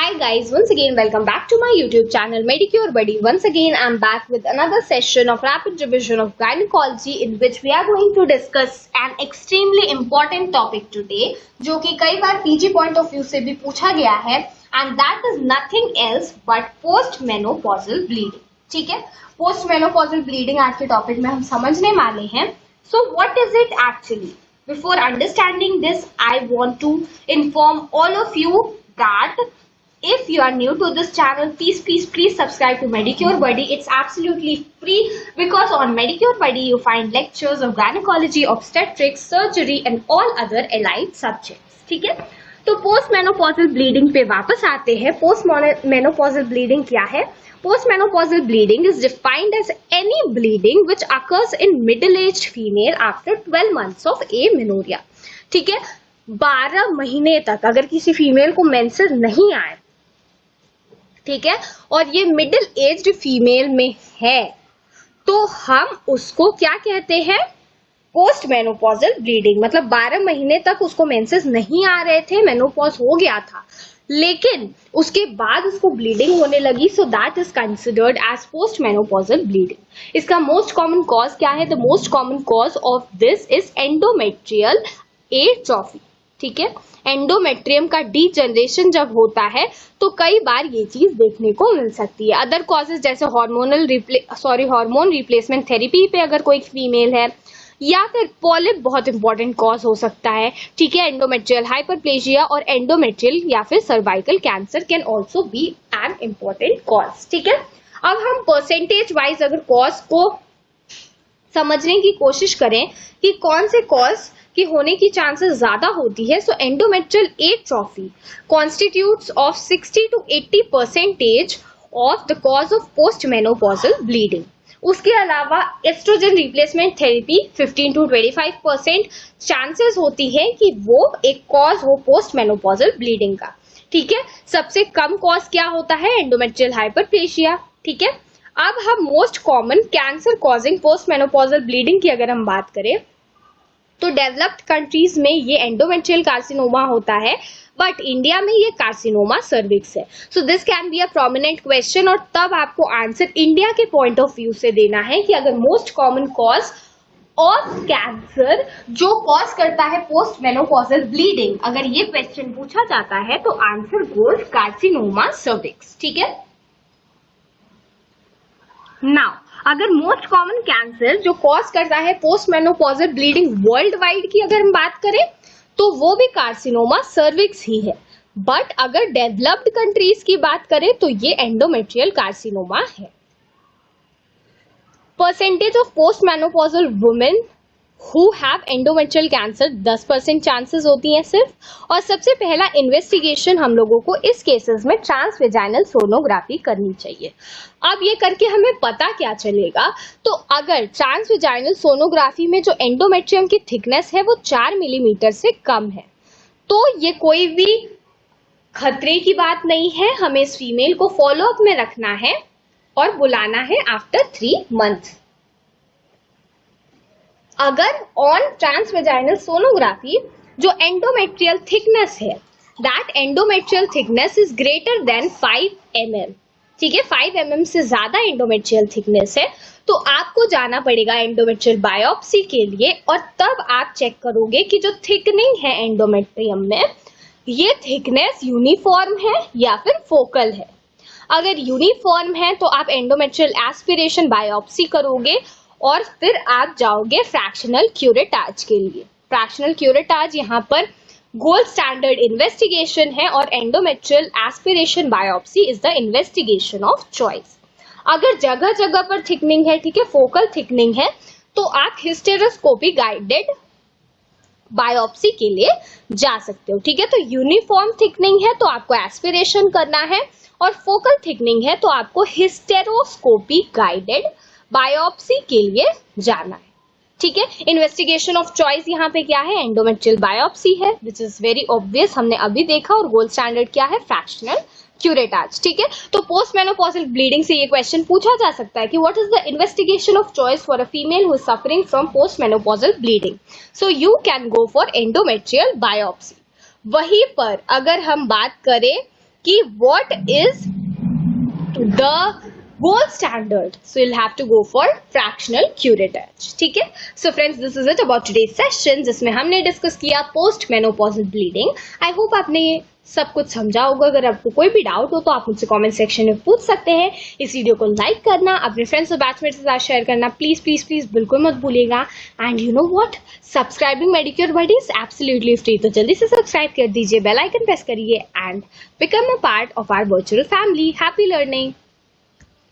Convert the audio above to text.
Hi guys, once again welcome back to my YouTube channel Medicure Buddy. Once again I'm back with another session of rapid revision of gynecology in which we are going to discuss an extremely important topic today जो कि कई बार PG point of view से भी पूछा गया है and that is nothing else but postmenopausal bleeding. ठीक है, postmenopausal bleeding आज के टॉपिक में हम समझने वाले हैं. So what is it actually? Before understanding this, I want to inform all of you that if you are new to this channel, please subscribe to Medicure Buddy. It's absolutely free because on Medicure Buddy you find lectures of gynecology, obstetrics, surgery and all other allied subjects. ठीक है, तो postmenopausal bleeding पे वापस आते हैं. Postmenopausal bleeding क्या है? Postmenopausal bleeding is defined as any bleeding which occurs in middle-aged female after 12 months of amenorrhea. ठीक है, 12 महीने तक अगर किसी फीमेल को मेंसेस नहीं आए, ठीक है, और ये मिडिल एज्ड फीमेल में है, तो हम उसको क्या कहते हैं? Post menopausal bleeding. मतलब 12 महीने तक उसको मेंसेस नहीं आ रहे थे, मेनोपॉज हो गया था, लेकिन उसके बाद उसको ब्लीडिंग होने लगी, so that is considered as post menopausal bleeding. इसका मोस्ट कॉमन कॉज क्या है? The most common cause of this is endometrial atrophy. ठीक है, एंडोमेट्रियम का डीजनरेशन जब होता है तो कई बार ये चीज देखने को मिल सकती है. अदर कॉजेज जैसे हार्मोन रिप्लेसमेंट थेरेपी पे अगर कोई फीमेल है, या फिर पॉलिप बहुत इंपॉर्टेंट कॉज हो सकता है. ठीक है, एंडोमेट्रियल हाइपरप्लेजिया और एंडोमेट्रियल या फिर cervical cancer can also be an important cause. ठीक है, अब हम परसेंटेज वाइज अगर कॉज को समझने की कोशिश करें कि कौन से कॉज की होने की चांसेस ज्यादा होती है, so endometrial atrophy constitutes of 60 to 80% of the cause of post menopausal bleeding. उसके अलावा oestrogen replacement therapy 15 to 25% chances होती है कि वो एक कॉज हो पोस्ट मेनोपॉजल ब्लीडिंग का. ठीक है, सबसे कम कॉज क्या होता है? Endometrial hyperplasia. ठीक है, अब हम most common cancer causing post menopausal bleeding की अगर हम बात करें तो डेवलप्ड कंट्रीज में ये एंडोमेट्रियल कार्सिनोमा होता है, बट इंडिया में ये कार्सिनोमा सर्विक्स है. So this can be a prominent question, और तब आपको आंसर इंडिया के पॉइंट ऑफ व्यू से देना है कि अगर most common cause of cancer जो कॉज करता है पोस्ट मेनोपॉजल ब्लीडिंग, अगर ये क्वेश्चन पूछा जाता है तो आंसर गोज कार्सिनोमा सर्विक्स. ठीक है, नाउ अगर मोस्ट कॉमन कैंसर जो कॉज करता है post menopausal bleeding world wide की अगर हम बात करें तो वो भी कार्सिनोमा सर्विक्स ही है, बट अगर डेवलप्ड कंट्रीज की बात करें तो ये एंडोमेट्रियल कार्सिनोमा है. Percentage of post menopausal women who have endometrial cancer 10% chances होती हैं सिर्फ. और सबसे पहला इन्वेस्टिगेशन हम लोगों को इस केसेस में ट्रांसवेजाइनल सोनोग्राफी करनी चाहिए. अब ये करके हमें पता क्या चलेगा? तो अगर ट्रांसवेजाइनल सोनोग्राफी में जो एंडोमेट्रियम की थिकनेस है वो 4 मिलीमीटर से कम है, तो ये कोई भी खतरे की बात नहीं है. हमें इस फीमेल को फॉलोअप में रखना है और बुलाना है आफ्टर 3 मंथ्स. अगर ऑन ट्रांसवेजाइनल सोनोग्राफी जो एंडोमेट्रियल थिकनेस है, that endometrial thickness is greater than 5 mm. ठीक है, 5 mm से ज्यादा एंडोमेट्रियल थिकनेस है तो आपको जाना पड़ेगा एंडोमेट्रियल बायोप्सी के लिए, और तब आप चेक करोगे कि जो थिकनिंग है एंडोमेट्रियम में, ये थिकनेस यूनिफॉर्म है या फिर फोकल है. अगर यूनिफॉर्म है तो आप एंडोमेट्रियल एस्पिरेशन बायोप्सी करोगे और फिर आप जाओगे फ्रैक्शनल क्यूरेटाज के लिए. फ्रैक्शनल क्यूरेटाज यहाँ पर गोल्ड स्टैंडर्ड इन्वेस्टिगेशन है और endometrial aspiration biopsy is the investigation of choice. अगर जगह जगह पर थिकनिंग है, ठीक है, फोकल थिकनिंग है, तो आप हिस्टेरोस्कोपी गाइडेड बायोप्सी के लिए जा सकते हो. ठीक है, तो यूनिफॉर्म थिकनिंग है तो आपको एस्पिरेशन करना है, और फोकल थिकनिंग है तो आपको हिस्टेरोस्कोपी गाइडेड बायोप्सी के लिए जाना है. ठीक है, इन्वेस्टिगेशन ऑफ चॉइस यहाँ पे क्या है? एंडोमेट्रियल बायोप्सी है, विच इज वेरी ऑब्वियस, हमने अभी देखा. और गोल्ड स्टैंडर्ड क्या है? Fractional curettage. ठीक है, तो पोस्ट मेनोपॉजल ब्लीडिंग से ये क्वेश्चन पूछा जा सकता है कि what is the investigation of choice for a female who is suffering from post menopausal bleeding. So you can go for endometrial biopsy. वहीं पर अगर हम बात करें कि what is the gold standard. So you'll have to go for fractional curettage. ठीक है. So friends, this is it about today's session, जिसमें हमने डिस्कस किया post menopausal bleeding. I hope आपने सब कुछ समझा होगा. अगर आपको कोई भी डाउट हो तो आप मुझसे कमेंट सेक्शन में पूछ सकते हैं. इस वीडियो को लाइक करना, अपने फ्रेंड्स और बैचमेट्स के साथ शेयर करना प्लीज प्लीज प्लीज बिल्कुल मत भूलिएगा. And you know what, subscribing Medicure buddies absolutely free. तो जल्दी से सब्सक्राइब कर दीजिए, बेल आइकन प्रेस करिए and become a part of our virtual family. Happy learning.